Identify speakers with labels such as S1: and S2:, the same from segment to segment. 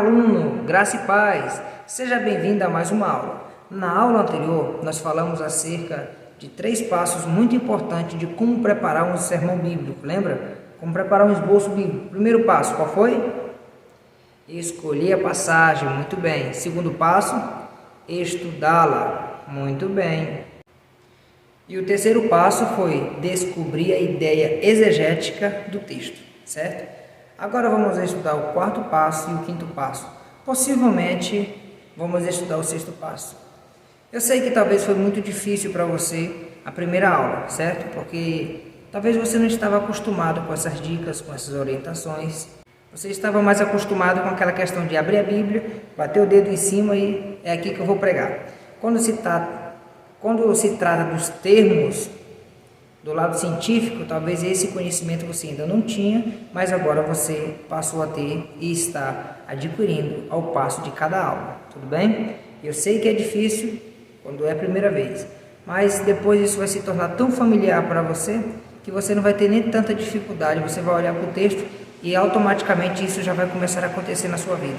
S1: aluno, graça e paz, seja bem-vindo a mais uma aula. Na aula anterior, nós falamos acerca de 3 passos muito importantes de como preparar um sermão bíblico, lembra? Como preparar um esboço bíblico. Primeiro passo, qual foi? Escolher a passagem, muito bem. Segundo passo, estudá-la, muito bem. E o terceiro passo foi descobrir a ideia exegética do texto, certo? Agora vamos estudar o 4º passo e o 5º passo. Possivelmente vamos estudar o 6º passo. Eu sei que talvez foi muito difícil para você a primeira aula, certo? Porque talvez você não estava acostumado com essas dicas, com essas orientações. Você estava mais acostumado com aquela questão de abrir a Bíblia, bater o dedo em cima e é aqui que eu vou pregar. Quando se trata dos termos do lado científico, talvez esse conhecimento você ainda não tinha, mas agora você passou a ter e está adquirindo ao passo de cada aula, tudo bem? Eu sei que é difícil quando é a primeira vez, mas depois isso vai se tornar tão familiar para você que você não vai ter nem tanta dificuldade, você vai olhar para o texto e automaticamente isso já vai começar a acontecer na sua vida.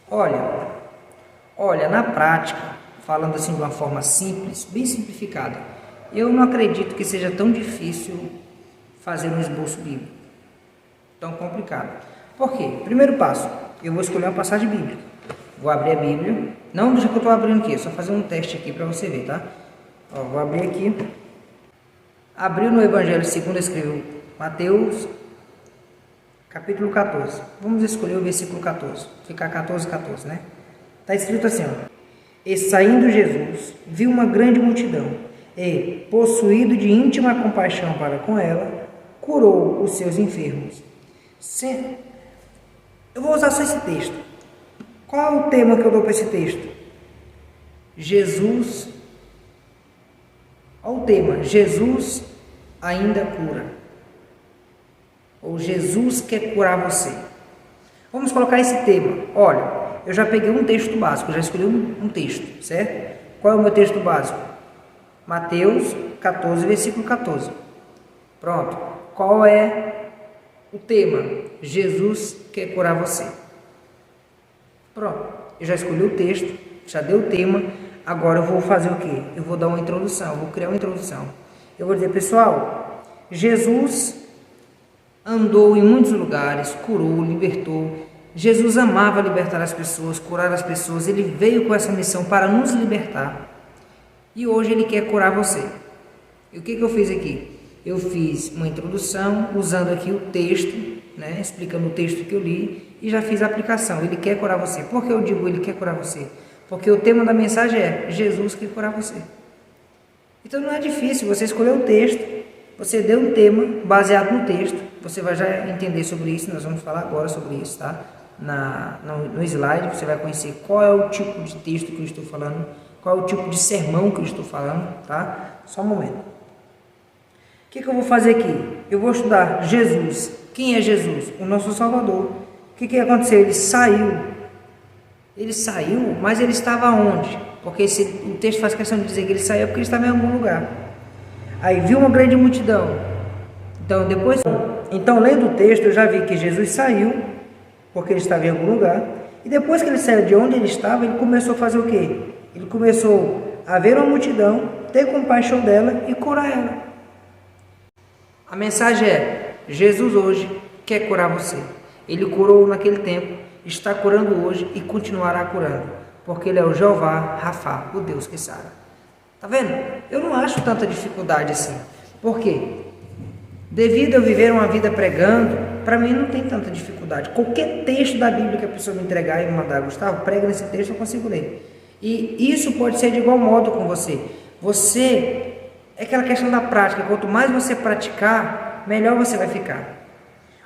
S1: Olha, na prática, falando assim de uma forma simples, bem simplificada, eu não acredito que seja tão difícil fazer um esboço bíblico, tão complicado. Por quê? Primeiro passo, eu vou escolher uma passagem bíblica. Vou abrir a Bíblia, não do jeito que eu estou abrindo aqui, só fazer um teste aqui para você ver, tá? Ó, vou abrir aqui. Abriu no Evangelho segundo escreveu Mateus, capítulo 14. Vamos escolher o versículo 14, ficar 14, né? Está escrito assim, ó. E saindo Jesus, viu uma grande multidão, e, possuído de íntima compaixão para com ela, curou os seus enfermos. Eu vou usar só esse texto. Qual é o tema que eu dou para esse texto? Jesus. Olha o tema. Jesus ainda cura. Ou Jesus quer curar você. Vamos colocar esse tema. Olha, eu já peguei um texto básico, já escolhi um texto, certo? Qual é o meu texto básico? Mateus 14, versículo 14. Pronto. Qual é o tema? Jesus quer curar você. Pronto. Eu já escolhi o texto, já dei o tema. Agora eu vou fazer o quê? Eu vou dar uma introdução, vou criar uma introdução. Eu vou dizer, pessoal, Jesus andou em muitos lugares, curou, libertou. Jesus amava libertar as pessoas, curar as pessoas. Ele veio com essa missão para nos libertar. E hoje ele quer curar você. E o que eu fiz aqui? Eu fiz uma introdução usando aqui o texto, né, explicando o texto que eu li, e já fiz a aplicação. Ele quer curar você. Por que eu digo ele quer curar você? Porque o tema da mensagem é Jesus quer curar você. Então não é difícil, você escolheu o texto, você deu um tema baseado no texto, você vai já entender sobre isso, nós vamos falar agora sobre isso, tá? No slide você vai conhecer qual é o tipo de texto que eu estou falando, qual é o tipo de sermão que eu estou falando, tá? Só um momento. O que eu vou fazer aqui? Eu vou estudar Jesus. Quem é Jesus? O nosso Salvador. O que aconteceu? Ele saiu. Ele saiu, mas ele estava onde? Porque o texto faz questão de dizer que ele saiu porque ele estava em algum lugar. Aí viu uma grande multidão. Então lendo o texto, eu já vi que Jesus saiu, porque ele estava em algum lugar. E depois que ele saiu de onde ele estava, ele começou a fazer o quê? Ele começou a ver uma multidão, ter compaixão dela e curar ela. A mensagem é, Jesus hoje quer curar você. Ele curou naquele tempo, está curando hoje e continuará curando. Porque ele é o Jeová Rafa, o Deus que sara. Tá vendo? Eu não acho tanta dificuldade assim. Por quê? Devido a eu viver uma vida pregando, para mim não tem tanta dificuldade. Qualquer texto da Bíblia que a pessoa me entregar e me mandar, Gustavo, prega nesse texto, eu consigo ler. E isso pode ser de igual modo com você. É aquela questão da prática. Quanto mais você praticar, melhor você vai ficar.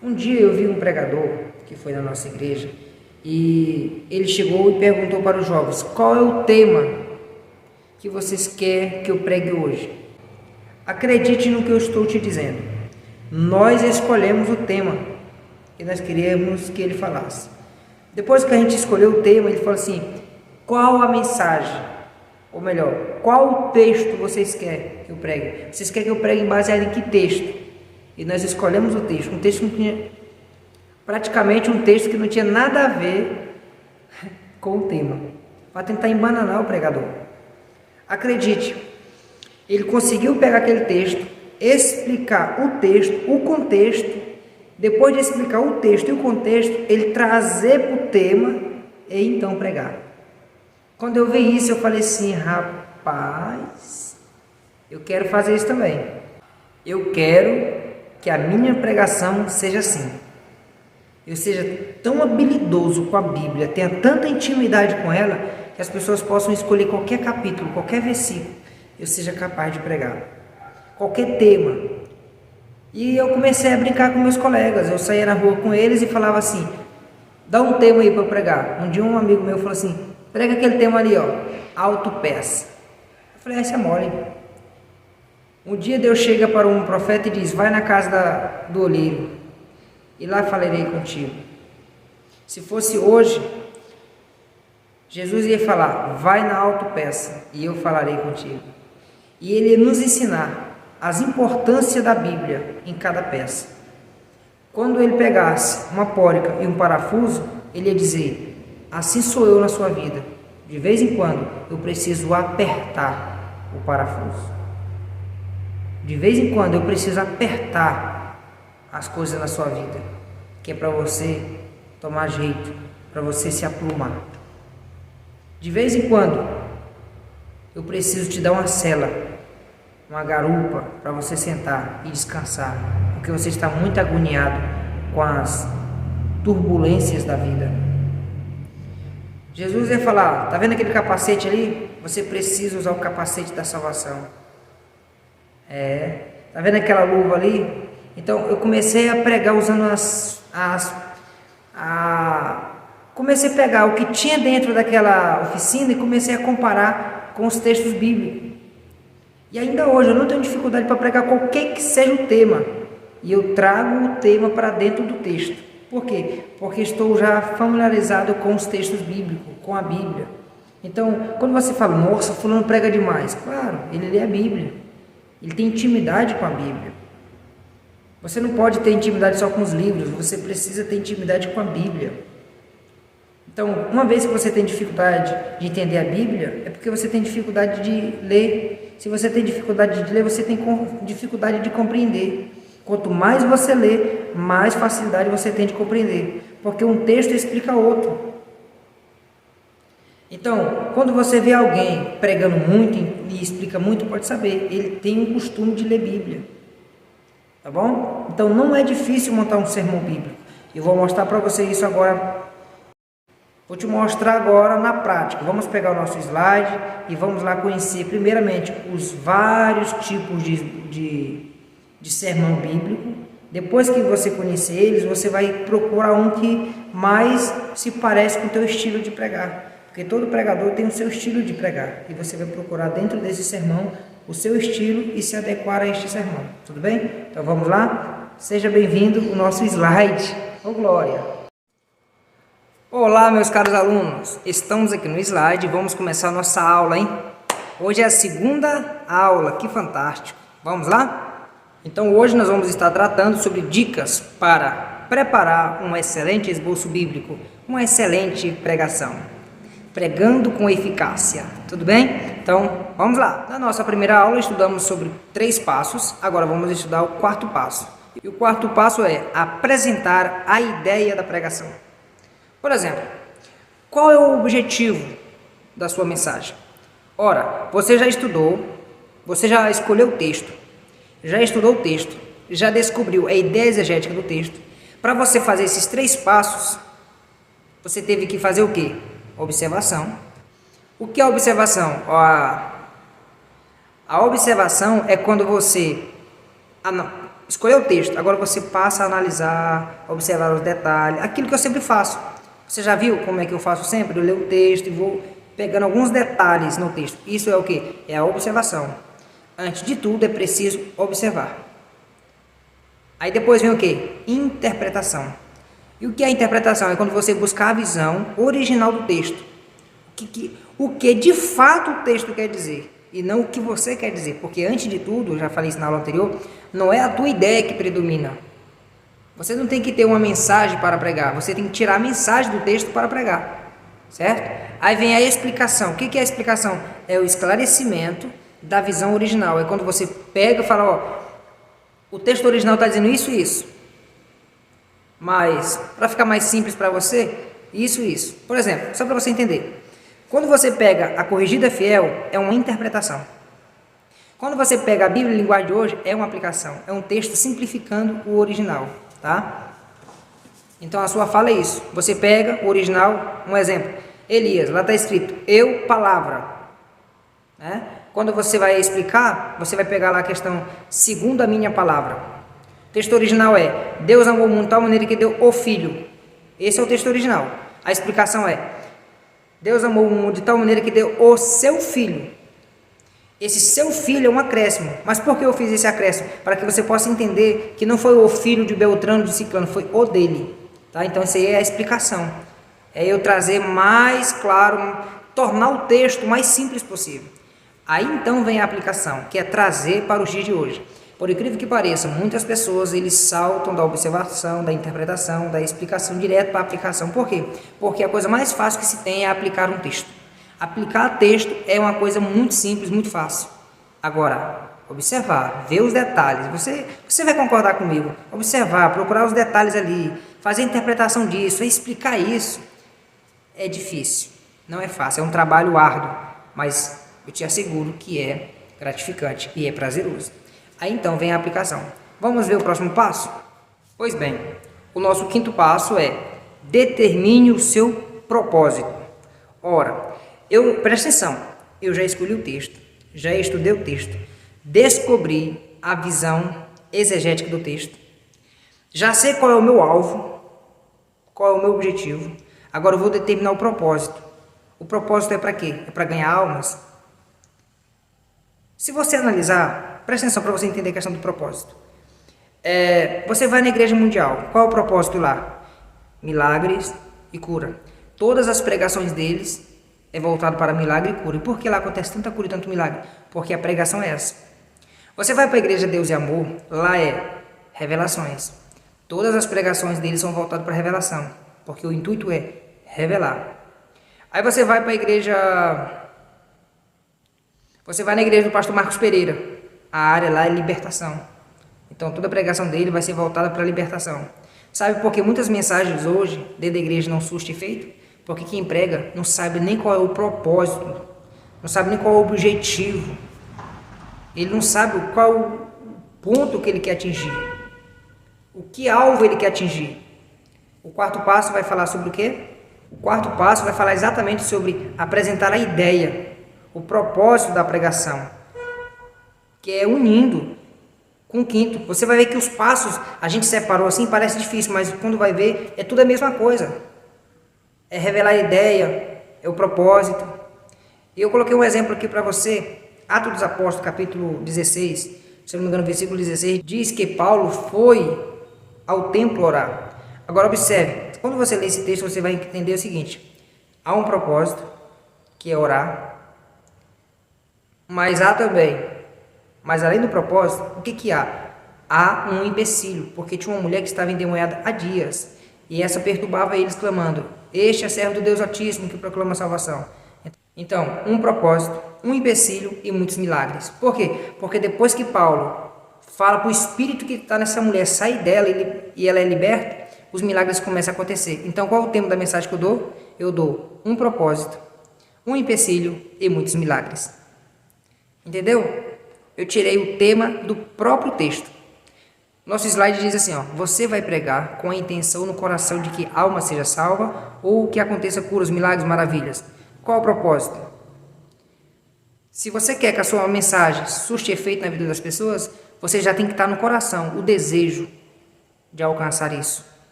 S1: Um dia eu vi um pregador, que foi na nossa igreja, e ele chegou e perguntou para os jovens, qual é o tema que vocês querem que eu pregue hoje? Acredite no que eu estou te dizendo. Nós escolhemos o tema que nós queríamos que ele falasse. Depois que a gente escolheu o tema, ele falou assim, qual a mensagem? Ou melhor, qual o texto vocês querem que eu pregue? Vocês querem que eu pregue baseado em que texto? E nós escolhemos o texto. Um texto que não tinha, praticamente um texto que não tinha nada a ver com o tema, para tentar embananar o pregador. Acredite, ele conseguiu pegar aquele texto, explicar o texto, o contexto, depois de explicar o texto e o contexto, ele trazer para o tema e então pregar. Quando eu vi isso, eu falei assim, rapaz, eu quero fazer isso também. Eu quero que a minha pregação seja assim. Eu seja tão habilidoso com a Bíblia, tenha tanta intimidade com ela, que as pessoas possam escolher qualquer capítulo, qualquer versículo, eu seja capaz de pregar. Qualquer tema. E eu comecei a brincar com meus colegas, eu saía na rua com eles e falava assim, dá um tema aí para eu pregar. Um dia um amigo meu falou assim, prega aquele tema ali, ó, autopeça. Eu falei, essa é mole. Um dia Deus chega para um profeta e diz, vai na casa do olheiro, e lá falarei contigo. Se fosse hoje, Jesus ia falar, vai na autopeça, e eu falarei contigo. E ele ia nos ensinar as importâncias da Bíblia em cada peça. Quando ele pegasse uma pórica e um parafuso, ele ia dizer, assim sou eu na sua vida. De vez em quando, eu preciso apertar o parafuso. De vez em quando, eu preciso apertar as coisas na sua vida, que é para você tomar jeito, para você se aprumar. De vez em quando, eu preciso te dar uma cela, uma garupa, para você sentar e descansar, porque você está muito agoniado com as turbulências da vida. Jesus ia falar, tá vendo aquele capacete ali? Você precisa usar o capacete da salvação. Tá vendo aquela luva ali? Então eu comecei a pregar usando comecei a pegar o que tinha dentro daquela oficina e comecei a comparar com os textos bíblicos. E ainda hoje eu não tenho dificuldade para pregar qualquer que seja o tema. E eu trago o tema para dentro do texto. Por quê? Porque estou já familiarizado com os textos bíblicos, com a Bíblia. Então, quando você fala, nossa, fulano prega demais. Claro, ele lê a Bíblia. Ele tem intimidade com a Bíblia. Você não pode ter intimidade só com os livros, você precisa ter intimidade com a Bíblia. Então, uma vez que você tem dificuldade de entender a Bíblia, é porque você tem dificuldade de ler. Se você tem dificuldade de ler, você tem dificuldade de compreender. Quanto mais você lê, mais facilidade você tem de compreender, porque um texto explica outro. Então, quando você vê alguém pregando muito e explica muito, pode saber, ele tem um costume de ler Bíblia. Tá bom? Então, não é difícil montar um sermão bíblico. Eu vou mostrar para você isso agora. Vou te mostrar agora na prática. Vamos pegar o nosso slide e vamos lá conhecer, primeiramente, os vários tipos de sermão bíblico. Depois que você conhecer eles, você vai procurar um que mais se parece com o teu estilo de pregar. Porque todo pregador tem o seu estilo de pregar. E você vai procurar dentro desse sermão o seu estilo e se adequar a este sermão. Tudo bem? Então vamos lá? Seja bem-vindo ao nosso slide. Ô glória! Olá, meus caros alunos. Estamos aqui no slide e vamos começar a nossa aula, hein? Hoje é a segunda aula. Que fantástico! Vamos lá? Então hoje nós vamos estar tratando sobre dicas para preparar um excelente esboço bíblico, uma excelente pregação. Pregando com eficácia, tudo bem? Então, vamos lá. Na nossa primeira aula estudamos sobre 3 passos, agora vamos estudar o 4º passo. E o 4º passo é apresentar a ideia da pregação. Por exemplo, qual é o objetivo da sua mensagem? Ora, você já estudou, você já escolheu o texto, já estudou o texto, já descobriu a ideia exegética do texto. Para você fazer esses 3 passos, você teve que fazer o quê? Observação. O que é observação? A observação é quando você escolheu o texto, agora você passa a analisar, observar os detalhes, aquilo que eu sempre faço. Você já viu como é que eu faço sempre? Eu leio o texto e vou pegando alguns detalhes no texto. Isso é o que? É a observação. Antes de tudo é preciso observar. Aí depois vem o que? Interpretação. E o que é a interpretação? É quando você buscar a visão original do texto. O que de fato o texto quer dizer. E não o que você quer dizer. Porque antes de tudo, eu já falei isso na aula anterior, não é a tua ideia que predomina. Você não tem que ter uma mensagem para pregar. Você tem que tirar a mensagem do texto para pregar. certo? Aí vem a explicação. O que é a explicação? É o esclarecimento da visão original. É quando você pega e fala, ó, o texto original está dizendo isso e isso. Mas, para ficar mais simples para você, isso e isso. Por exemplo, só para você entender. Quando você pega a corrigida fiel, é uma interpretação. Quando você pega a Bíblia em linguagem de hoje, é uma aplicação. É um texto simplificando o original, tá? Então a sua fala é isso. Você pega o original, um exemplo. Elias, lá está escrito, eu, palavra. Né? Quando você vai explicar, você vai pegar lá a questão, segundo a minha palavra. O texto original é, Deus amou o mundo de tal maneira que deu o Filho. Esse é o texto original. A explicação é, Deus amou o mundo de tal maneira que deu o seu Filho. Esse seu filho é um acréscimo. Mas por que eu fiz esse acréscimo? Para que você possa entender que não foi o filho de Beltrano de Ciclano, foi o dele. Tá? Então essa aí é a explicação. É eu trazer mais claro, tornar o texto mais simples possível. Aí então vem a aplicação, que é trazer para os dias de hoje. Por incrível que pareça, muitas pessoas eles saltam da observação, da interpretação, da explicação direto para a aplicação. Por quê? Porque a coisa mais fácil que se tem é aplicar um texto. Aplicar texto é uma coisa muito simples, muito fácil. Agora, observar, ver os detalhes, você vai concordar comigo, observar, procurar os detalhes ali, fazer a interpretação disso, explicar isso, é difícil, não é fácil, é um trabalho árduo, mas eu te asseguro que é gratificante e é prazeroso. Aí então vem a aplicação. Vamos ver o próximo passo? Pois bem, o nosso quinto passo é determine o seu propósito. Ora, presta atenção, eu já escolhi o texto, já estudei o texto, descobri a visão exegética do texto, já sei qual é o meu alvo, qual é o meu objetivo, agora eu vou determinar o propósito. O propósito é para quê? É para ganhar almas? Se você analisar, presta atenção para você entender a questão do propósito. Você vai na igreja mundial, qual é o propósito lá? Milagres e cura. Todas as pregações deles é voltado para milagre e cura. E por que lá acontece tanta cura e tanto milagre? Porque a pregação é essa. Você vai para a igreja Deus e Amor, lá é revelações. Todas as pregações deles são voltadas para revelação, porque o intuito é revelar. Aí você vai para a igreja... Você vai na igreja do pastor Marcos Pereira, a área lá é libertação. Então toda a pregação dele vai ser voltada para a libertação. Sabe por que muitas mensagens hoje dentro da igreja não surtem efeito? Porque quem prega não sabe nem qual é o propósito, não sabe nem qual é o objetivo. Ele não sabe qual é o ponto que ele quer atingir, o que alvo ele quer atingir. O quarto passo vai falar sobre o quê? O quarto passo vai falar exatamente sobre apresentar a ideia, o propósito da pregação, que é unindo com o quinto. Você vai ver que os passos, a gente separou assim, parece difícil, mas quando vai ver, é tudo a mesma coisa. É revelar a ideia, é o propósito. E eu coloquei um exemplo aqui para você. Atos dos Apóstolos, capítulo 16, se não me engano, versículo 16, diz que Paulo foi ao templo orar. Agora observe, quando você lê esse texto, você vai entender o seguinte: há um propósito, que é orar, mas há também, mas além do propósito, o que há? Há um empecilho, porque tinha uma mulher que estava endemoniada há dias, e essa perturbava eles, clamando: este é servo do Deus Altíssimo que proclama a salvação. Então, um propósito, um empecilho e muitos milagres. Por quê? Porque depois que Paulo fala para o espírito que está nessa mulher sair dela e ela é liberta, os milagres começam a acontecer. Então, qual é o tema da mensagem que eu dou? Eu dou um propósito, um empecilho e muitos milagres. Entendeu? Eu tirei o tema do próprio texto. Nosso slide diz assim, ó: você vai pregar com a intenção no coração de que a alma seja salva ou que aconteça curas, milagres, maravilhas. Qual o propósito? Se você quer que a sua mensagem surte efeito na vida das pessoas, você já tem que estar no coração, o desejo de alcançar isso.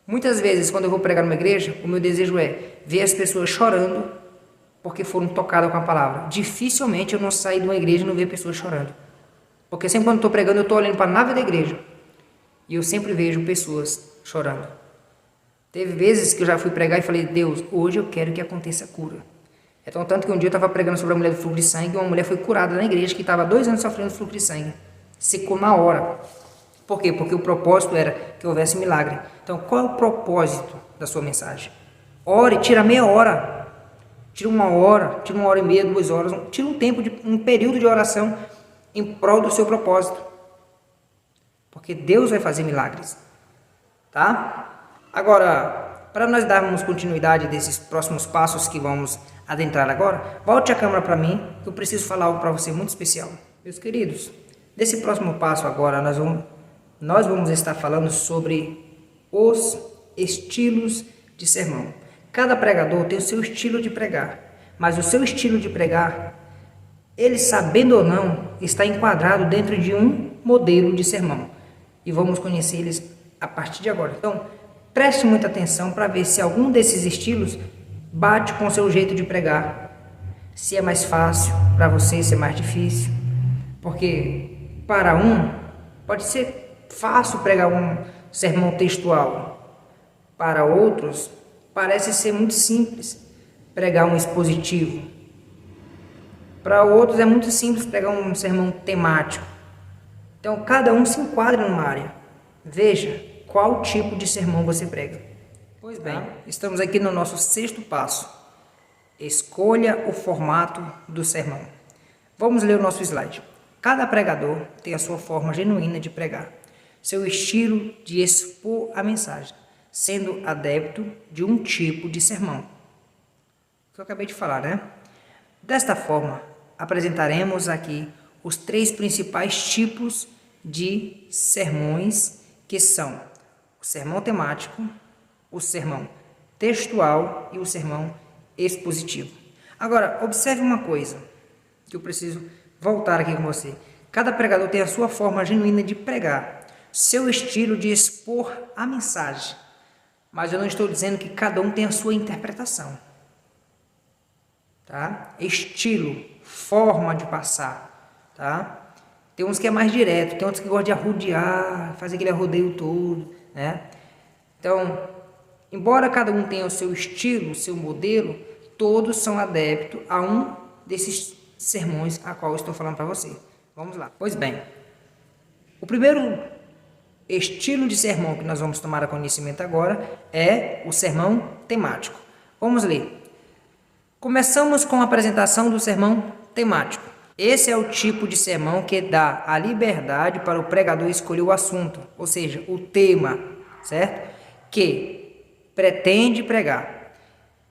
S1: Muitas vezes, quando eu vou pregar numa igreja, o meu desejo é ver as pessoas chorando porque foram tocadas com a palavra. Dificilmente eu não saio de uma igreja e não ver pessoas chorando. Porque sempre quando eu estou pregando, eu estou olhando para a nave da igreja. E eu sempre vejo pessoas chorando. Teve vezes que eu já fui pregar e falei: Deus, hoje eu quero que aconteça a cura. Então, tanto que um dia eu estava pregando sobre a mulher do fluxo de sangue, e uma mulher foi curada na igreja que estava há 2 anos sofrendo de fluxo de sangue. Secou na hora. Por quê? Porque o propósito era que houvesse milagre. Então, qual é o propósito da sua mensagem? Ore, tira meia hora. Tira 1 hora, tira 1 hora e meia, 2 horas, tira um período de oração em prol do seu propósito. Porque Deus vai fazer milagres, tá? Agora, para nós darmos continuidade desses próximos passos que vamos adentrar agora, volte a câmera para mim, que eu preciso falar algo para você muito especial. Meus queridos, nesse próximo passo agora, nós vamos estar falando sobre os estilos de sermão. Cada pregador tem o seu estilo de pregar, mas o seu estilo de pregar, ele sabendo ou não, está enquadrado dentro de um modelo de sermão. E vamos conhecer eles a partir de agora. Então, preste muita atenção para ver se algum desses estilos bate com o seu jeito de pregar. Se é mais fácil para você, se é mais difícil. Porque para um, pode ser fácil pregar um sermão textual. Para outros, parece ser muito simples pregar um expositivo. Para outros é muito simples pregar um sermão temático. Então, cada um se enquadra numa área. Veja qual tipo de sermão você prega. Pois bem, estamos aqui no nosso 6º passo. Escolha o formato do sermão. Vamos ler o nosso slide. Cada pregador tem a sua forma genuína de pregar, seu estilo de expor a mensagem, sendo adepto de um tipo de sermão. Que eu acabei de falar, né? Desta forma, apresentaremos aqui os 3 principais tipos de sermões, que são o sermão temático, o sermão textual e o sermão expositivo. Agora, observe uma coisa, que eu preciso voltar aqui com você. Cada pregador tem a sua forma genuína de pregar, seu estilo de expor a mensagem. Mas eu não estou dizendo que cada um tem a sua interpretação. Tá? Estilo, forma de passar, tá? Tem uns que é mais direto, tem outros que gostam de arrodear, fazer aquele arrodeio todo, né? Então, embora cada um tenha o seu estilo, o seu modelo, todos são adeptos a um desses sermões a qual eu estou falando para você. Vamos lá. Pois bem, o primeiro estilo de sermão que nós vamos tomar conhecimento agora é o sermão temático. Vamos ler. Começamos com a apresentação do sermão temático. Esse é o tipo de sermão que dá a liberdade para o pregador escolher o assunto, ou seja, o tema, certo? Que pretende pregar.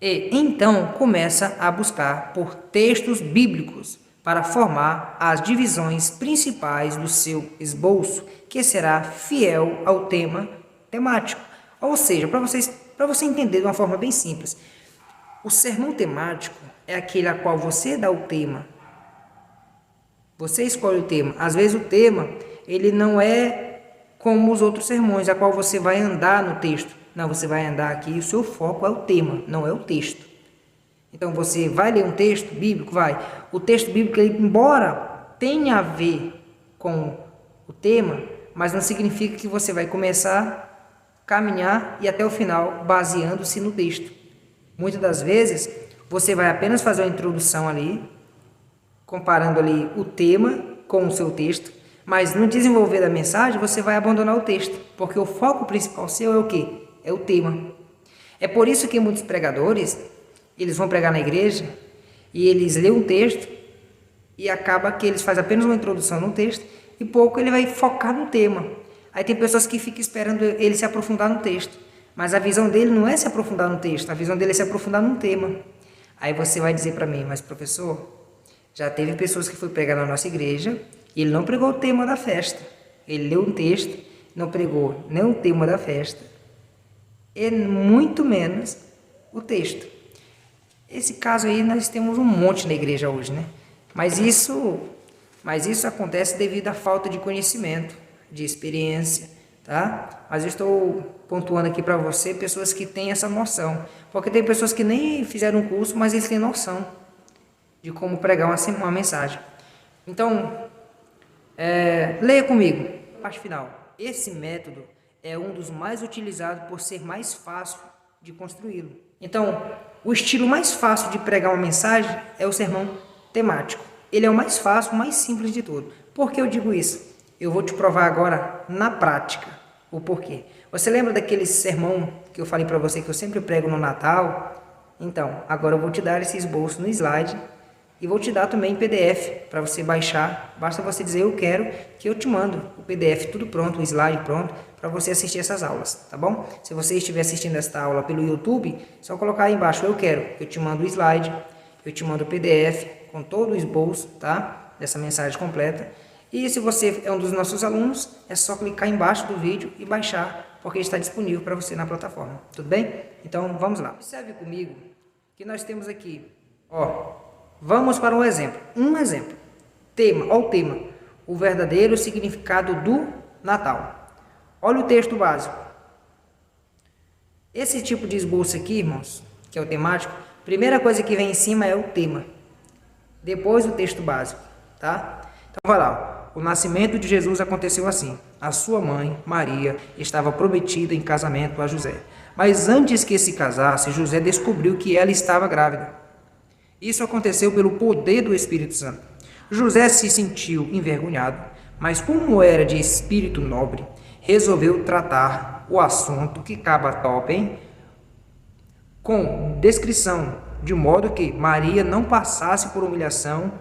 S1: E então começa a buscar por textos bíblicos para formar as divisões principais do seu esboço, que será fiel ao tema temático. Ou seja, para você entender de uma forma bem simples, o sermão temático é aquele a qual você dá o tema. Você escolhe o tema. Às vezes o tema, ele não é como os outros sermões, a qual você vai andar no texto. Não, você vai andar aqui e o seu foco é o tema, não é o texto. Então você vai ler um texto bíblico? Vai. O texto bíblico, ele, embora tenha a ver com o tema, mas não significa que você vai começar a caminhar e até o final baseando-se no texto. Muitas das vezes, você vai apenas fazer uma introdução ali, comparando ali o tema com o seu texto, mas no desenvolver da mensagem, você vai abandonar o texto, porque o foco principal seu é o quê? É o tema. É por isso que muitos pregadores, eles vão pregar na igreja, e eles lêem um texto, e acaba que eles fazem apenas uma introdução no texto, e pouco ele vai focar no tema. Aí tem pessoas que ficam esperando ele se aprofundar no texto. Mas a visão dele não é se aprofundar no texto, a visão dele é se aprofundar num tema. Aí você vai dizer para mim, mas professor, já teve pessoas que foi pregar na nossa igreja e ele não pregou o tema da festa. Ele leu um texto, não pregou nem o tema da festa e muito menos o texto. Esse caso aí nós temos um monte na igreja hoje, né? Mas isso acontece devido à falta de conhecimento, de experiência, tá? Mas eu estou pontuando aqui para você pessoas que têm essa noção, porque tem pessoas que nem fizeram um curso, mas eles têm noção de como pregar uma mensagem. Então, leia comigo, parte final. Esse método é um dos mais utilizados por ser mais fácil de construí-lo. Então, o estilo mais fácil de pregar uma mensagem é o sermão temático. Ele é o mais fácil, o mais simples de tudo. Por que eu digo isso? Eu vou te provar agora na prática o porquê. Você lembra daquele sermão que eu falei para você que eu sempre prego no Natal? Então, agora eu vou te dar esse esboço no slide e vou te dar também PDF para você baixar. Basta você dizer eu quero, que eu te mando o PDF tudo pronto, o slide pronto, para você assistir essas aulas, tá bom? Se você estiver assistindo esta aula pelo YouTube, só colocar aí embaixo eu quero, eu te mando o slide, eu te mando o PDF com todo o esboço, tá? Dessa mensagem completa. E se você é um dos nossos alunos, é só clicar embaixo do vídeo e baixar, porque está disponível para você na plataforma, tudo bem? Então vamos lá. Observe comigo que nós temos aqui, ó, vamos para um exemplo. Tema, ó o tema, o verdadeiro significado do Natal. Olha o texto básico. Esse tipo de esboço aqui, irmãos, que é o temático, primeira coisa que vem em cima é o tema, depois o texto básico, tá? Então vai lá. O nascimento de Jesus aconteceu assim. A sua mãe, Maria, estava prometida em casamento a José. Mas antes que se casasse, José descobriu que ela estava grávida. Isso aconteceu pelo poder do Espírito Santo. José se sentiu envergonhado, mas como era de espírito nobre, resolveu tratar o assunto que acaba top, hein? Com descrição, de modo que Maria não passasse por humilhação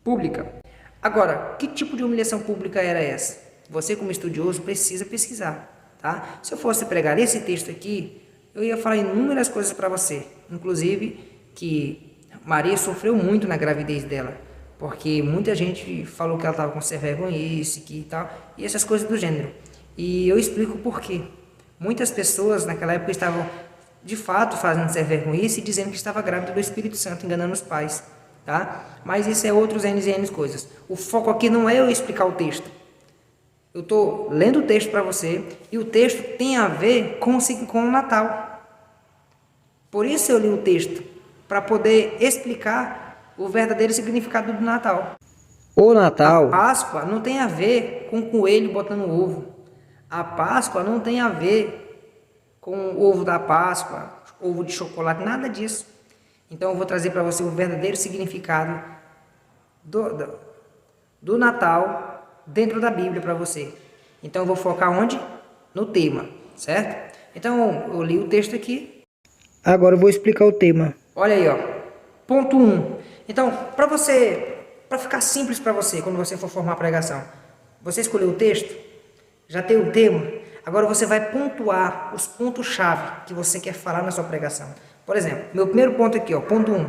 S1: pública. Agora, que tipo de humilhação pública era essa? Você, como estudioso, precisa pesquisar, tá? Se eu fosse pregar esse texto aqui, eu ia falar inúmeras coisas para você, inclusive que Maria sofreu muito na gravidez dela, porque muita gente falou que ela estava com vergonhice e tal, e essas coisas do gênero. E eu explico por quê. Muitas pessoas naquela época estavam, de fato, fazendo vergonhice e dizendo que estava grávida do Espírito Santo, enganando os pais. Tá? Mas isso é outros N e N coisas. O foco aqui não é eu explicar o texto. Eu estou lendo o texto para você e o texto tem a ver com o Natal. Por isso eu li o texto, para poder explicar o verdadeiro significado do Natal. O Natal, a Páscoa não tem a ver com o coelho botando ovo. A Páscoa não tem a ver com o ovo da Páscoa, ovo de chocolate, nada disso. Então eu vou trazer para você o verdadeiro significado do Natal dentro da Bíblia para você. Então eu vou focar onde? No tema, certo? Então eu li o texto aqui. Agora eu vou explicar o tema. Olha aí, ó. Ponto 1. Então, para ficar simples para você, quando você for formar a pregação, você escolheu o texto, já tem o tema, agora você vai pontuar os pontos-chave que você quer falar na sua pregação. Por exemplo, meu primeiro ponto aqui, ó, ponto 1.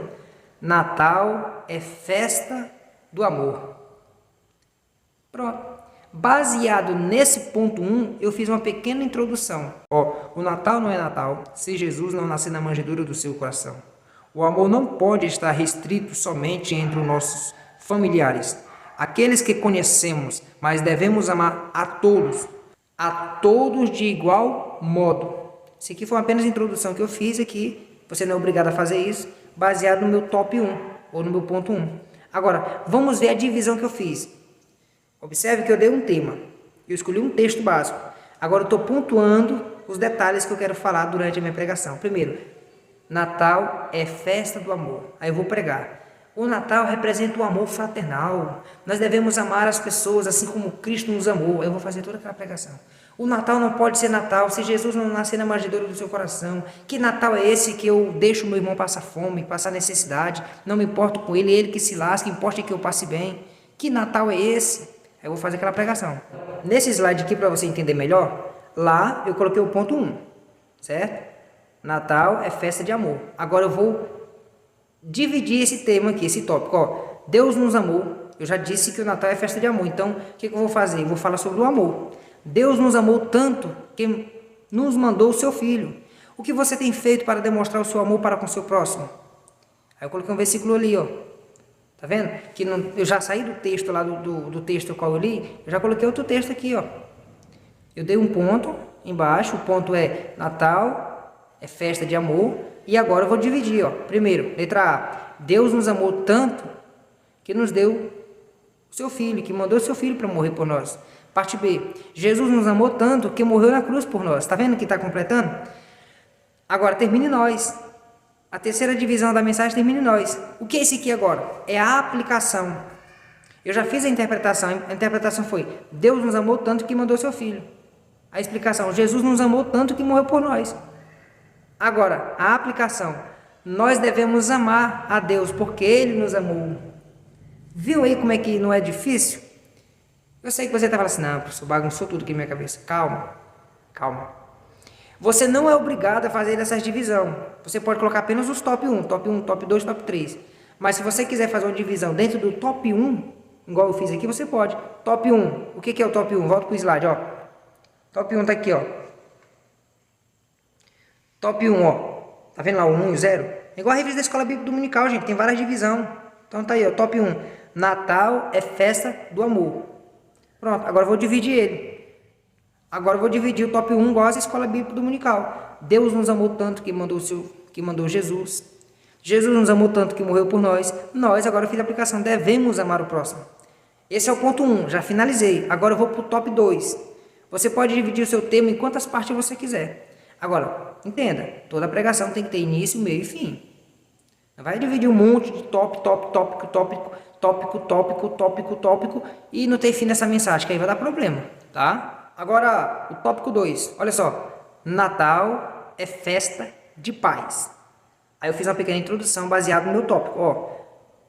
S1: Natal é festa do amor. Pronto. Baseado nesse ponto 1, eu fiz uma pequena introdução. Ó, o Natal não é Natal se Jesus não nascer na manjedoura do seu coração. O amor não pode estar restrito somente entre os nossos familiares, aqueles que conhecemos, mas devemos amar a todos de igual modo. Isso aqui foi apenas a introdução que eu fiz aqui. Você não é obrigado a fazer isso, baseado no meu top 1, ou no meu ponto 1. Agora, vamos ver a divisão que eu fiz. Observe que eu dei um tema. Eu escolhi um texto básico. Agora eu estou pontuando os detalhes que eu quero falar durante a minha pregação. Primeiro, Natal é festa do amor. Aí eu vou pregar. O Natal representa o amor fraternal. Nós devemos amar as pessoas assim como Cristo nos amou. Eu vou fazer toda aquela pregação. O Natal não pode ser Natal se Jesus não nascer na manjedoura do seu coração. Que Natal é esse que eu deixo meu irmão passar fome, passar necessidade, não me importo com ele, ele que se lasque, importa que eu passe bem. Que Natal é esse? Eu vou fazer aquela pregação. Nesse slide aqui, para você entender melhor, lá eu coloquei o ponto 1, certo? Natal é festa de amor. Agora eu vou dividir esse tema aqui, esse tópico. Ó, Deus nos amou. Eu já disse que o Natal é festa de amor. Então, o que eu vou fazer? Eu vou falar sobre o amor. Deus nos amou tanto que nos mandou o seu Filho. O que você tem feito para demonstrar o seu amor para com o seu próximo? Aí eu coloquei um versículo ali, ó. Tá vendo? Que não, eu já saí do texto lá, do texto qual eu li, eu já coloquei outro texto aqui, ó. Eu dei um ponto embaixo, o ponto é Natal, é festa de amor, e agora eu vou dividir, ó. Primeiro, letra A. Deus nos amou tanto que nos deu o seu Filho, que mandou o seu Filho para morrer por nós. Parte B. Jesus nos amou tanto que morreu na cruz por nós. Está vendo que está completando? Agora, termine nós. A terceira divisão da mensagem termina em nós. O que é esse aqui agora? É a aplicação. Eu já fiz a interpretação. A interpretação foi: Deus nos amou tanto que mandou seu Filho. A explicação: Jesus nos amou tanto que morreu por nós. Agora, a aplicação. Nós devemos amar a Deus porque Ele nos amou. Viu aí como é que não é difícil? Eu sei que você está falando assim, não, professor, bagunçou tudo aqui na minha cabeça. Calma, calma. Você não é obrigado a fazer essas divisão. Você pode colocar apenas os top 1, top 2, top 3. Mas se você quiser fazer uma divisão dentro do top 1, igual eu fiz aqui, você pode. Top 1, o que é o top 1? Volta para o slide, ó. Top 1 tá aqui, ó. Top 1, ó. Tá vendo lá o 1 e o 0? É igual a revista da Escola Bíblica Dominical, gente. Tem várias divisões. Então tá aí, ó. Top 1. Natal é festa do amor. Pronto, agora eu vou dividir ele. Agora eu vou dividir o top 1 igual a Escola Bíblica Dominical. Deus nos amou tanto que mandou Jesus. Jesus nos amou tanto que morreu por nós. Nós, agora eu fiz a aplicação, devemos amar o próximo. Esse é o ponto 1, já finalizei. Agora eu vou para o top 2. Você pode dividir o seu tema em quantas partes você quiser. Agora, entenda, toda pregação tem que ter início, meio e fim. Não vai dividir um monte de tópico e não ter fim nessa mensagem, que aí vai dar problema, tá? Agora, o tópico 2, olha só. Natal é festa de paz. Aí eu fiz uma pequena introdução baseada no meu tópico. Ó,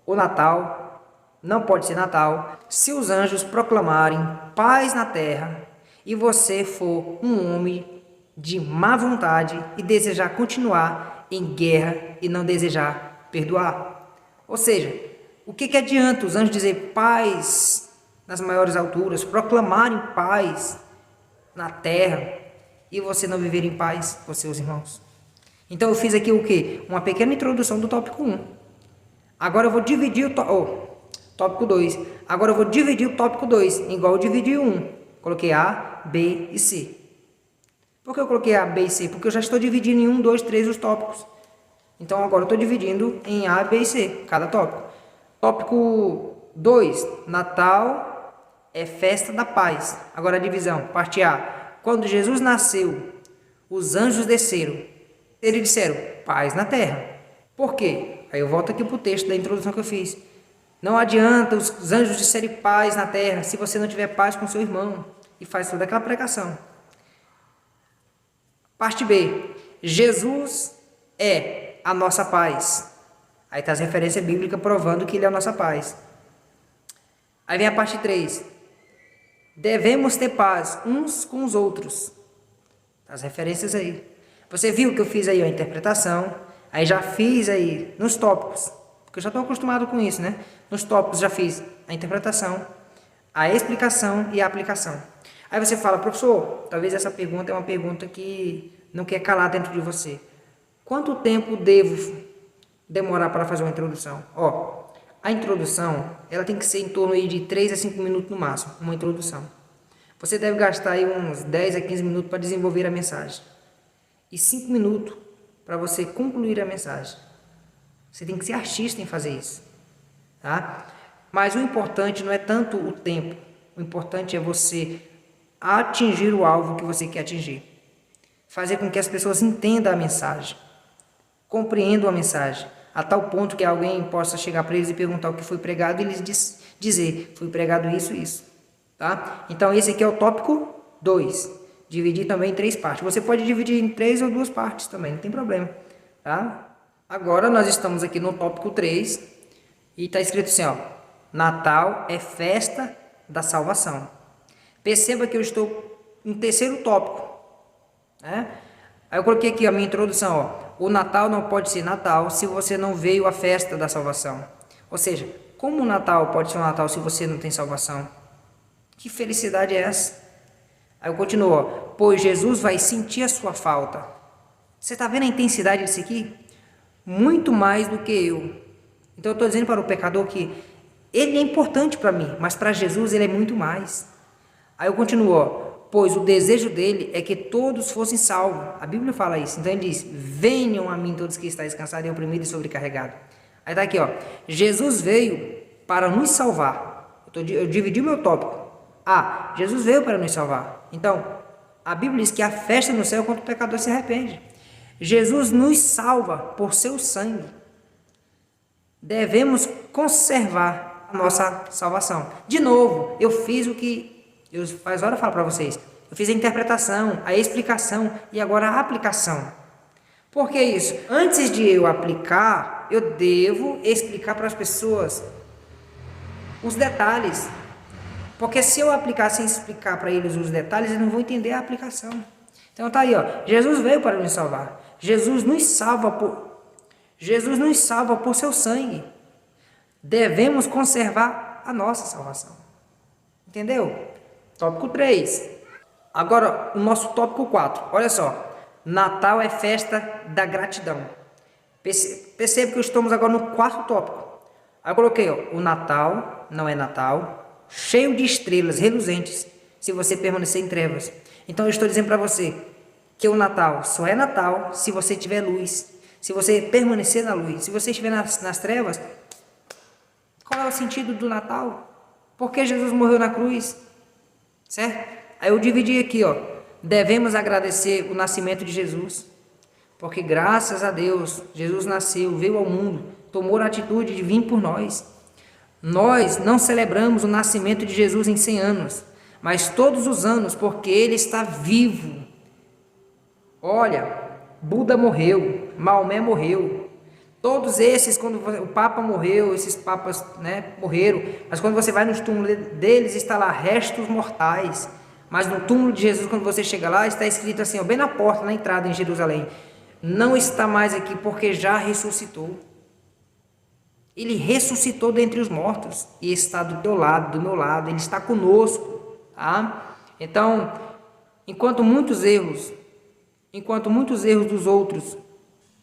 S1: o Natal não pode ser Natal se os anjos proclamarem paz na terra e você for um homem de má vontade e desejar continuar em guerra e não desejar perdoar. Ou seja, o que adianta os anjos dizer paz nas maiores alturas, proclamarem paz na terra e você não viver em paz com seus irmãos? Então eu fiz aqui o quê? Uma pequena introdução do tópico 1. Agora eu vou dividir o tópico 2. Agora eu vou dividir o tópico 2, igual eu dividi o 1. Coloquei A, B e C. Por que eu coloquei A, B e C? Porque eu já estou dividindo em 1, 2, 3 os tópicos. Então agora eu estou dividindo em A, B e C, cada tópico. Tópico 2, Natal é festa da paz. Agora a divisão, parte A. Quando Jesus nasceu, os anjos desceram. Eles disseram, paz na terra. Por quê? Aí eu volto aqui para o texto da introdução que eu fiz. Não adianta os anjos disserem paz na terra se você não tiver paz com seu irmão. E faz toda aquela pregação. Parte B. Jesus é a nossa paz. Aí está as referências bíblicas provando que ele é a nossa paz. Aí vem a parte 3. Devemos ter paz uns com os outros. As referências aí. Você viu que eu fiz aí a interpretação. Aí já fiz aí nos tópicos. Porque eu já estou acostumado com isso, né? Nos tópicos já fiz a interpretação, a explicação e a aplicação. Aí você fala, professor, talvez essa pergunta é uma pergunta que não quer calar dentro de você. Quanto tempo devo demorar para fazer uma introdução? Ó, a introdução, ela tem que ser em torno aí de 3 a 5 minutos no máximo, uma introdução. Você deve gastar aí uns 10 a 15 minutos para desenvolver a mensagem. E 5 minutos para você concluir a mensagem. Você tem que ser artista em fazer isso, tá? Mas o importante não é tanto o tempo. O importante é você atingir o alvo que você quer atingir. Fazer com que as pessoas entendam a mensagem, compreendam a mensagem, a tal ponto que alguém possa chegar para eles e perguntar o que foi pregado e eles dizer, foi pregado isso e isso, tá? Então esse aqui é o tópico 2, dividir também em 3 partes. Você pode dividir em 3 ou 2 partes também, não tem problema, tá? Agora nós estamos aqui no tópico 3 e está escrito assim, ó, Natal é festa da salvação. Perceba que eu estou no terceiro tópico, né? Aí eu coloquei aqui a minha introdução, ó, o Natal não pode ser Natal se você não veio à festa da salvação. Ou seja, como o Natal pode ser um Natal se você não tem salvação? Que felicidade é essa? Aí eu continuo, ó, pois Jesus vai sentir a sua falta. Você está vendo a intensidade disso aqui? Muito mais do que eu. Então eu estou dizendo para o pecador que ele é importante para mim, mas para Jesus ele é muito mais. Aí eu continuo, ó, pois o desejo dele é que todos fossem salvos. A Bíblia fala isso. Então ele diz, venham a mim todos que estáis cansados e oprimidos e sobrecarregados. Aí está aqui, ó, Jesus veio para nos salvar. Eu dividi o meu tópico. Ah, Jesus veio para nos salvar. Então, a Bíblia diz que a festa no céu é quando o pecador se arrepende. Jesus nos salva por seu sangue. Devemos conservar a nossa salvação. De novo, eu fiz o que faz hora eu falo para vocês. Eu fiz a interpretação, a explicação e agora a aplicação. Por que isso? Antes de eu aplicar, eu devo explicar para as pessoas os detalhes. Porque se eu aplicar sem explicar para eles os detalhes, eles não vão entender a aplicação. Então tá aí, ó. Jesus veio para nos salvar. Jesus nos salva por seu sangue. Devemos conservar a nossa salvação. Entendeu? Tópico 3. Agora, o nosso tópico 4. Olha só. Natal é festa da gratidão. Percebe que estamos agora no quarto tópico. Aí eu coloquei, ó, o Natal não é Natal, cheio de estrelas reluzentes, se você permanecer em trevas. Então eu estou dizendo para você que o Natal só é Natal se você tiver luz, se você permanecer na luz. Se você estiver nas trevas, qual é o sentido do Natal? Por que Jesus morreu na cruz? Certo? Aí eu dividi aqui, ó. Devemos agradecer o nascimento de Jesus, porque graças a Deus, Jesus nasceu, veio ao mundo, tomou a atitude de vir por nós. Nós não celebramos o nascimento de Jesus em 100 anos, mas todos os anos, porque Ele está vivo. Olha, Buda morreu, Maomé morreu, todos esses, quando o Papa morreu, esses papas, né, morreram, mas quando você vai nos túmulos deles, está lá restos mortais. Mas no túmulo de Jesus, quando você chega lá, está escrito assim, ó, bem na porta, na entrada em Jerusalém: não está mais aqui porque já ressuscitou. Ele ressuscitou dentre os mortos e está do teu lado, do meu lado, Ele está conosco, tá? Então, enquanto muitos erros dos outros,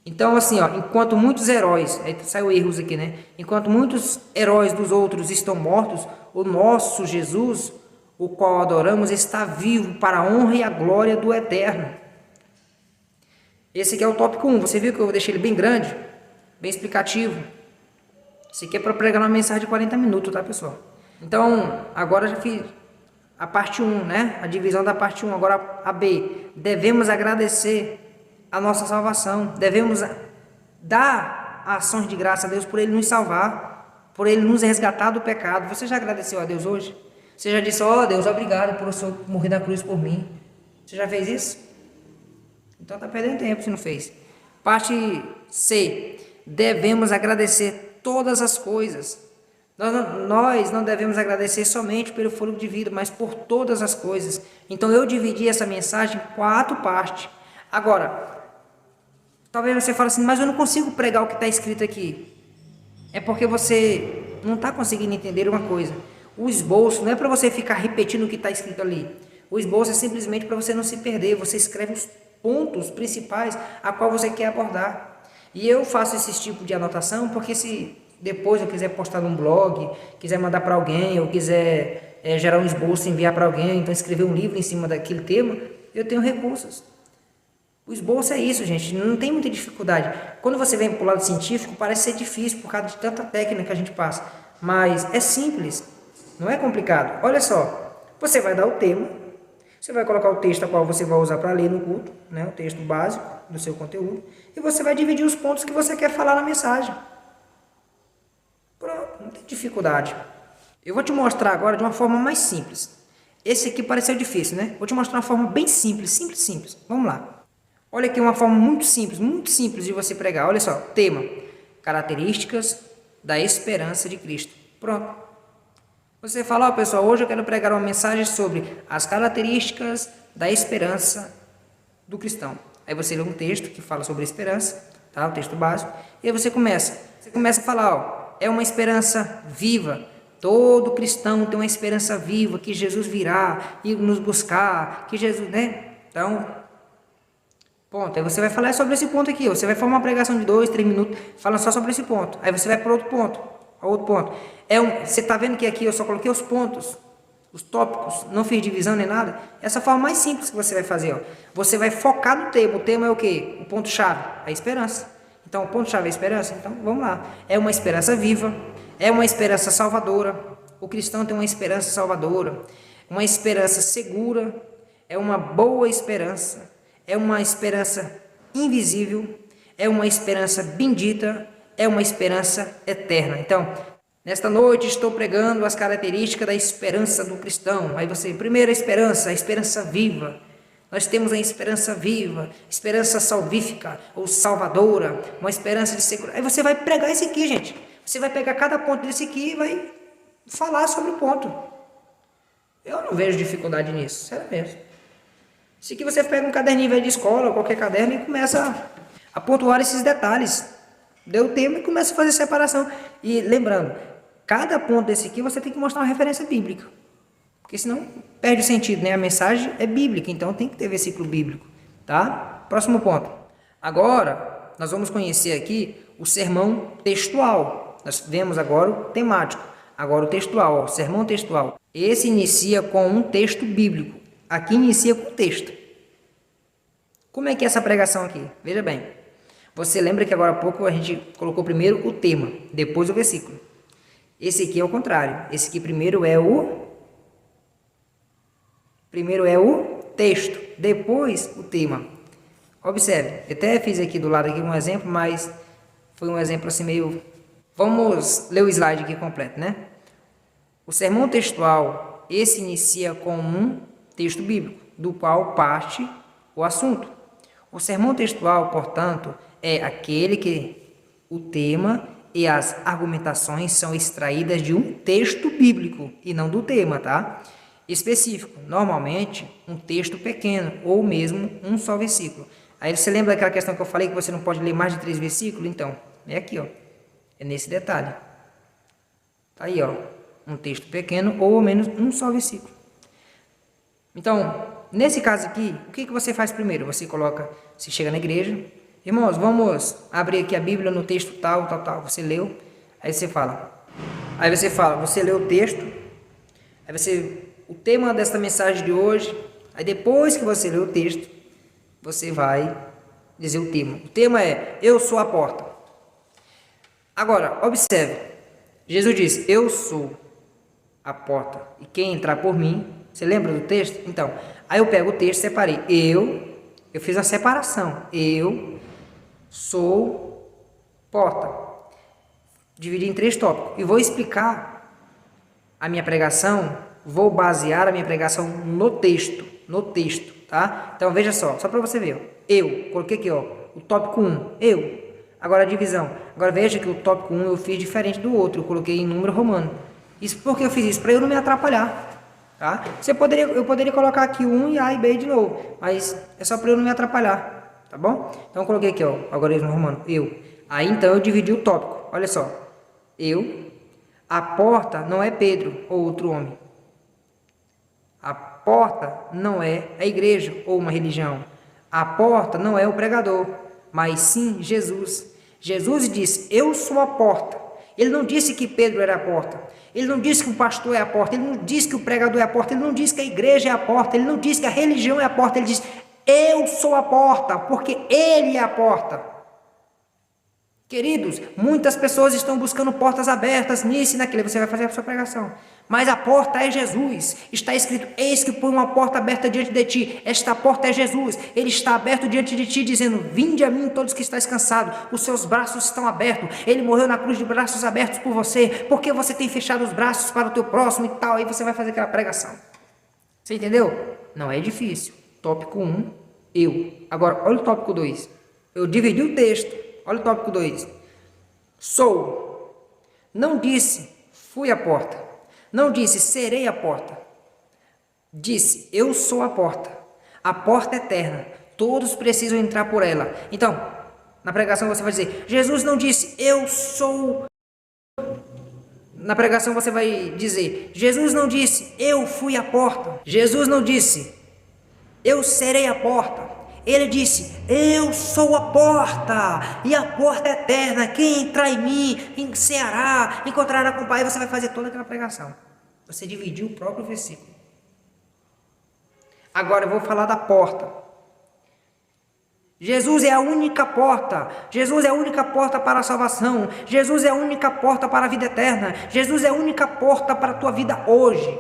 S1: então assim, ó, enquanto muitos heróis, aí saiu erros aqui, né? Enquanto muitos heróis dos outros estão mortos, o nosso Jesus, o qual adoramos, está vivo para a honra e a glória do Eterno. Esse aqui é o tópico 1, você viu que eu deixei ele bem grande, bem explicativo. Esse aqui é para pregar uma mensagem de 40 minutos, tá, pessoal? Então, agora já fiz a parte 1, né? A divisão da parte 1, agora a B. Devemos agradecer a nossa salvação, devemos dar ações de graça a Deus por Ele nos salvar, por Ele nos resgatar do pecado. Você já agradeceu a Deus hoje? Você já disse, ó Deus, obrigado por o Senhor morrer na cruz por mim? Você já fez isso? Então está perdendo tempo se não fez. Parte C. Devemos agradecer todas as coisas. Nós não devemos agradecer somente pelo fôlego de vida, mas por todas as coisas. Então eu dividi essa mensagem em 4 partes. Agora, talvez você fale assim, mas eu não consigo pregar o que está escrito aqui. É porque você não está conseguindo entender uma coisa. O esboço não é para você ficar repetindo o que está escrito ali. O esboço é simplesmente para você não se perder. Você escreve os pontos principais a qual você quer abordar. E eu faço esse tipo de anotação porque se depois eu quiser postar num blog, quiser mandar para alguém, ou quiser gerar um esboço e enviar para alguém, então escrever um livro em cima daquele tema, eu tenho recursos. O esboço é isso, gente, não tem muita dificuldade. Quando você vem para o lado científico, parece ser difícil por causa de tanta técnica que a gente passa, mas é simples, não é complicado. Olha só, você vai dar o tema, você vai colocar o texto a qual você vai usar para ler no culto, né, o texto básico do seu conteúdo, e você vai dividir os pontos que você quer falar na mensagem. Pronto, não tem dificuldade. Eu vou te mostrar agora de uma forma mais simples. Esse aqui pareceu difícil, né? Vou te mostrar uma forma bem simples, simples. Vamos lá. Olha aqui uma forma muito simples de você pregar. Olha só, tema: características da esperança de Cristo. Pronto. Você fala, ó, pessoal, hoje eu quero pregar uma mensagem sobre as características da esperança do cristão. Aí você lê um texto que fala sobre a esperança, tá? O texto básico. E aí você começa a falar, ó, é uma esperança viva. Todo cristão tem uma esperança viva, que Jesus virá e nos buscar, que Jesus, né? Então, ponto. Aí você vai falar sobre esse ponto aqui. Você vai formar uma pregação de 2, 3 minutos, falando só sobre esse ponto. Aí você vai para outro ponto. Você está vendo que aqui eu só coloquei os pontos, os tópicos, não fiz divisão nem nada. Essa é a forma mais simples que você vai fazer. Ó. Você vai focar no tema. O tema é o quê? O ponto-chave, a esperança. Então, o ponto-chave é a esperança? Então, vamos lá. É uma esperança viva, é uma esperança salvadora. O cristão tem uma esperança salvadora, uma esperança segura, é uma boa esperança, é uma esperança invisível, é uma esperança bendita, é uma esperança eterna. Então, nesta noite estou pregando as características da esperança do cristão. Aí você, primeira esperança, a esperança viva. Nós temos a esperança viva, esperança salvífica ou salvadora, uma esperança de segurança. Aí você vai pregar esse aqui, gente. Você vai pegar cada ponto desse aqui e vai falar sobre o ponto. Eu não vejo dificuldade nisso, sério mesmo. Se que você pega um caderninho velho de escola, ou qualquer caderno, e começa a pontuar esses detalhes. Deu o tema e começa a fazer separação. E lembrando, cada ponto desse aqui você tem que mostrar uma referência bíblica. Porque senão perde o sentido, né? A mensagem é bíblica, então tem que ter versículo bíblico, tá? Próximo ponto. Agora, nós vamos conhecer aqui o sermão textual. Nós vemos agora o temático. Agora o textual, ó, o sermão textual. Esse inicia com um texto bíblico. Aqui inicia com o texto. Como é que é essa pregação aqui? Veja bem. Você lembra que agora há pouco a gente colocou primeiro o tema, depois o versículo. Esse aqui é o contrário. Esse aqui primeiro é o texto, depois o tema. Observe, eu até fiz aqui do lado aqui um exemplo, mas foi um exemplo assim meio... Vamos ler o slide aqui completo, né? O sermão textual, esse inicia com um texto bíblico, do qual parte o assunto. O sermão textual, portanto, é aquele que o tema e as argumentações são extraídas de um texto bíblico e não do tema, tá? Específico, normalmente um texto pequeno ou mesmo um só versículo. Aí você lembra daquela questão que eu falei que você não pode ler mais de 3 versículos? Então, é aqui, ó. É nesse detalhe. Tá aí, ó. Um texto pequeno ou ao menos um só versículo. Então, nesse caso aqui, o que você faz primeiro? Você chega na igreja, irmãos, vamos abrir aqui a Bíblia no texto tal. Você leu, aí você fala, você leu o texto, aí o tema desta mensagem de hoje, aí depois que você leu o texto, você vai dizer o tema. O tema é, eu sou a porta. Agora, observe, Jesus disse, eu sou a porta, e quem entrar por mim, você lembra do texto? Então, aí eu pego o texto e separei. Eu fiz a separação. Eu sou porta. Dividi em 3 tópicos. E vou explicar a minha pregação, vou basear a minha pregação no texto, tá? Então, veja só para você ver. Eu, coloquei aqui, ó, o tópico 1, eu. Agora a divisão. Agora veja que o tópico 1 eu fiz diferente do outro, eu coloquei em número romano. Isso porque eu fiz isso? Para eu não me atrapalhar. Tá? Eu poderia colocar aqui 1 e A e B de novo, mas é só para eu não me atrapalhar, tá bom? Então eu coloquei aqui, ó, algarismo romano, eu. Aí então eu dividi o tópico, olha só. Eu, a porta não é Pedro ou outro homem. A porta não é a igreja ou uma religião. A porta não é o pregador, mas sim Jesus. Jesus disse, eu sou a porta. Ele não disse que Pedro era a porta. Ele não disse que o pastor é a porta. Ele não disse que o pregador é a porta. Ele não disse que a igreja é a porta. Ele não disse que a religião é a porta. Ele disse, eu sou a porta, porque Ele é a porta. Queridos, muitas pessoas estão buscando portas abertas nisso e naquilo. Você vai fazer a sua pregação. Mas a porta é Jesus. Está escrito, eis que põe uma porta aberta diante de ti. Esta porta é Jesus. Ele está aberto diante de ti, dizendo, vinde a mim todos que estáis cansados. Os seus braços estão abertos. Ele morreu na cruz de braços abertos por você. Porque você tem fechado os braços para o teu próximo e tal. Aí você vai fazer aquela pregação. Você entendeu? Não é difícil. Tópico 1, eu. Agora, olha o tópico 2. Eu dividi o texto. Olha o tópico 2. Sou. Não disse, fui a porta. Não disse, serei a porta. Disse, eu sou a porta. A porta eterna. Todos precisam entrar por ela. Então, na pregação você vai dizer, Jesus não disse, eu sou. Na pregação você vai dizer, Jesus não disse, eu fui a porta. Jesus não disse, eu serei a porta. Ele disse, eu sou a porta, e a porta é eterna, quem entrar em mim, encontrará com o Pai. Você vai fazer toda aquela pregação. Você dividiu o próprio versículo. Agora eu vou falar da porta. Jesus é a única porta. Jesus é a única porta para a salvação. Jesus é a única porta para a vida eterna. Jesus é a única porta para a tua vida hoje.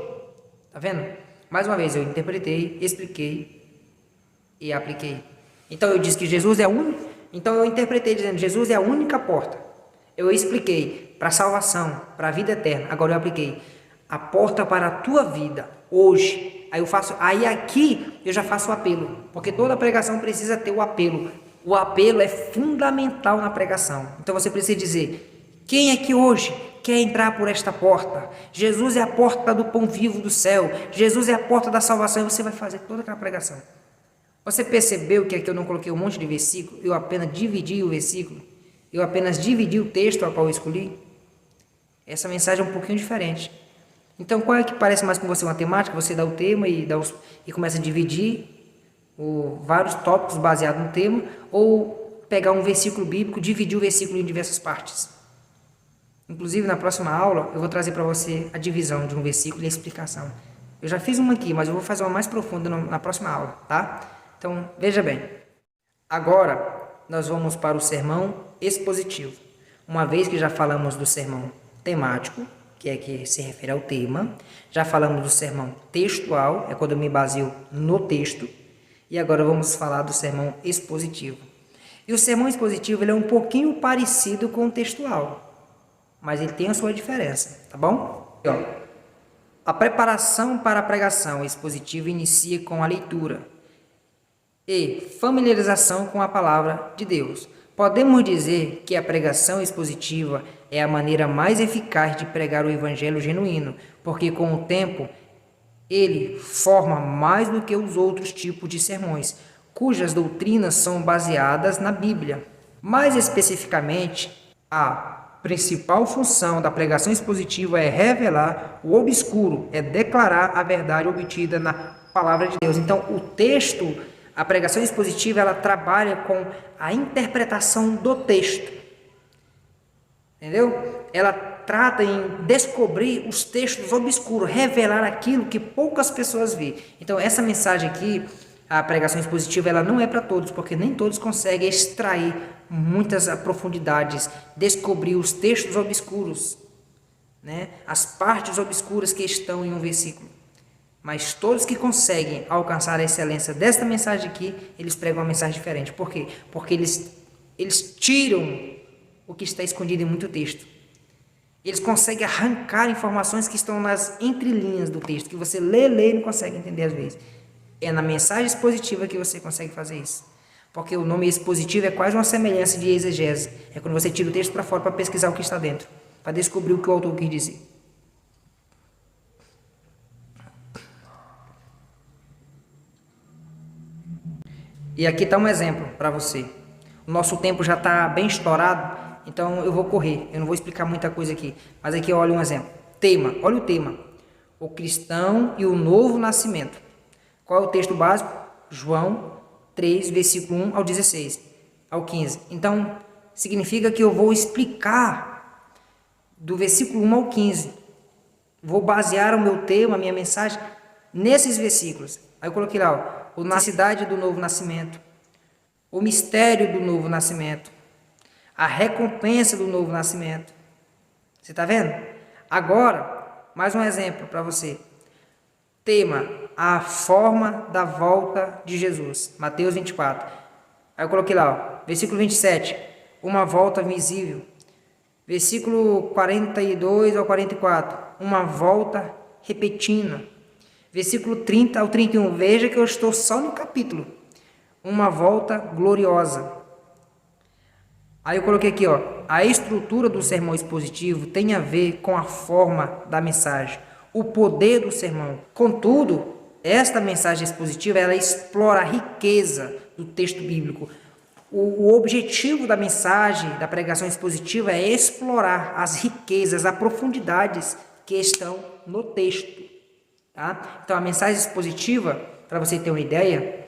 S1: Tá vendo? Mais uma vez, eu interpretei, expliquei e apliquei. Então eu disse que Jesus é a única. Então eu interpretei dizendo Jesus é a única porta. Eu expliquei para a salvação, para a vida eterna. Agora eu apliquei a porta para a tua vida hoje. Aí aqui eu já faço o apelo, porque toda pregação precisa ter o apelo. O apelo é fundamental na pregação. Então você precisa dizer: quem é que hoje quer entrar por esta porta? Jesus é a porta do pão vivo do céu. Jesus é a porta da salvação. E você vai fazer toda aquela pregação. Você percebeu que aqui eu não coloquei um monte de versículo? Eu apenas dividi o versículo. Eu apenas dividi o texto ao qual eu escolhi. Essa mensagem é um pouquinho diferente. Então, qual é que parece mais com você uma temática? Você dá o tema e começa a dividir vários tópicos baseados no tema, ou pegar um versículo bíblico, dividir o versículo em diversas partes. Inclusive, na próxima aula, eu vou trazer para você a divisão de um versículo e a explicação. Eu já fiz uma aqui, mas eu vou fazer uma mais profunda na próxima aula, tá? Então, veja bem. Agora, nós vamos para o sermão expositivo. Uma vez que já falamos do sermão temático, que é que se refere ao tema, já falamos do sermão textual, é quando eu me baseio no texto, e agora vamos falar do sermão expositivo. E o sermão expositivo ele é um pouquinho parecido com o textual, mas ele tem a sua diferença, tá bom? A preparação para a pregação expositiva inicia com a leitura e familiarização com a palavra de Deus. Podemos dizer que a pregação expositiva é a maneira mais eficaz de pregar o evangelho genuíno, porque com o tempo ele forma mais do que os outros tipos de sermões, cujas doutrinas são baseadas na Bíblia. Mais especificamente, a principal função da pregação expositiva é revelar o obscuro, é declarar a verdade obtida na palavra de Deus. Então, o texto, a pregação expositiva, ela trabalha com a interpretação do texto. Entendeu? Ela trata em descobrir os textos obscuros, revelar aquilo que poucas pessoas veem. Então, essa mensagem aqui, a pregação expositiva, ela não é para todos, porque nem todos conseguem extrair muitas profundidades, descobrir os textos obscuros, né? As partes obscuras que estão em um versículo. Mas todos que conseguem alcançar a excelência desta mensagem aqui, eles pregam uma mensagem diferente. Por quê? Porque eles tiram o que está escondido em muito texto. Eles conseguem arrancar informações que estão nas entrelinhas do texto, que você lê e não consegue entender às vezes. É na mensagem expositiva que você consegue fazer isso. Porque o nome expositivo é quase uma semelhança de exegese. É quando você tira o texto para fora para pesquisar o que está dentro, para descobrir o que o autor quis dizer. E aqui está um exemplo para você. O nosso tempo já está bem estourado, então eu vou correr. Eu não vou explicar muita coisa aqui. Mas aqui olha um exemplo. Tema, olha o tema. O cristão e o novo nascimento. Qual é o texto básico? João 3, versículo 1 ao 16, ao 15. Então, significa que eu vou explicar do versículo 1 ao 15. Vou basear o meu tema, a minha mensagem, nesses versículos. Aí eu coloquei lá, ó, a necessidade do novo nascimento, o mistério do novo nascimento, a recompensa do novo nascimento. Você está vendo? Agora, mais um exemplo para você. Tema, a forma da volta de Jesus. Mateus 24. Aí eu coloquei lá, ó, versículo 27, uma volta visível. Versículo 42 ao 44, uma volta repetida. Versículo 30 ao 31, veja que eu estou só no capítulo. Uma volta gloriosa. Aí eu coloquei aqui, ó, a estrutura do sermão expositivo tem a ver com a forma da mensagem, o poder do sermão. Contudo, esta mensagem expositiva, ela explora a riqueza do texto bíblico. O objetivo da mensagem, da pregação expositiva, é explorar as riquezas, as profundidades que estão no texto. Tá? Então, a mensagem expositiva, para você ter uma ideia,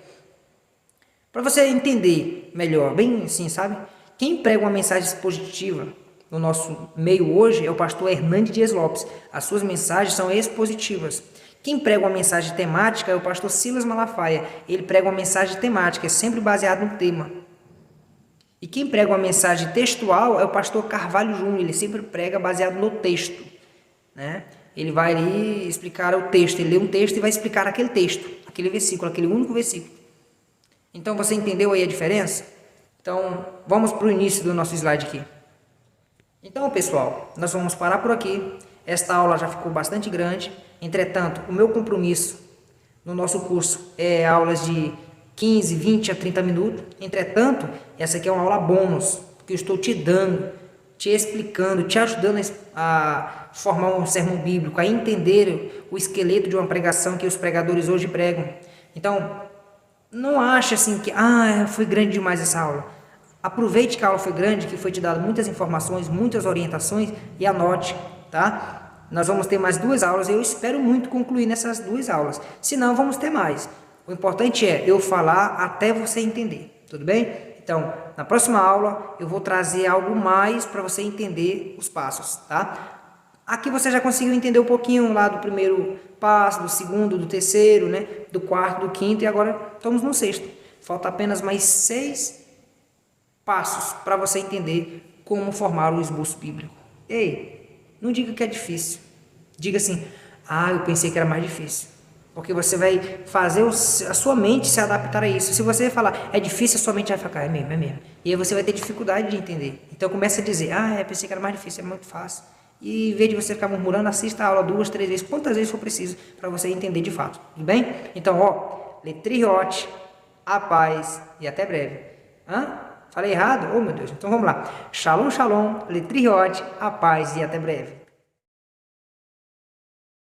S1: para você entender melhor, bem assim, sabe? Quem prega uma mensagem expositiva no nosso meio hoje é o pastor Hernandes Dias Lopes. As suas mensagens são expositivas. Quem prega uma mensagem temática é o pastor Silas Malafaia. Ele prega uma mensagem temática, é sempre baseado no tema. E quem prega uma mensagem textual é o pastor Carvalho Júnior. Ele sempre prega baseado no texto, né? Ele vai ali explicar o texto, ele lê um texto e vai explicar aquele texto, aquele versículo, aquele único versículo. Então, você entendeu aí a diferença? Então, vamos para o início do nosso slide aqui. Então, pessoal, nós vamos parar por aqui. Esta aula já ficou bastante grande. Entretanto, o meu compromisso no nosso curso é aulas de 15, 20 a 30 minutos. Entretanto, essa aqui é uma aula bônus, porque eu estou te dando, te explicando, te ajudando a formar um sermão bíblico, a entender o esqueleto de uma pregação que os pregadores hoje pregam. Então, não ache assim que foi grande demais essa aula. Aproveite que a aula foi grande, que foi te dado muitas informações, muitas orientações e anote, tá? Nós vamos ter mais 2 aulas e eu espero muito concluir nessas 2 aulas. Se não, vamos ter mais. O importante é eu falar até você entender, tudo bem? Então, na próxima aula eu vou trazer algo mais para você entender os passos, tá? Aqui você já conseguiu entender um pouquinho lá do primeiro passo, do segundo, do terceiro, né? Do quarto, do quinto e agora estamos no sexto. Falta apenas mais 6 passos para você entender como formar o esboço bíblico. Ei, não diga que é difícil. Diga assim, eu pensei que era mais difícil. Porque você vai fazer a sua mente se adaptar a isso. Se você falar, é difícil, a sua mente vai ficar, é mesmo, é mesmo. E aí você vai ter dificuldade de entender. Então começa a dizer, pensei que era mais difícil, é muito fácil. E em vez de você ficar murmurando, assista a aula 2, 3 vezes, quantas vezes for preciso, para você entender de fato. Tudo bem? Então, letriote, a paz e até breve. Falei errado? Oh, meu Deus. Então vamos lá. Shalom, shalom, letriote, a paz e até breve.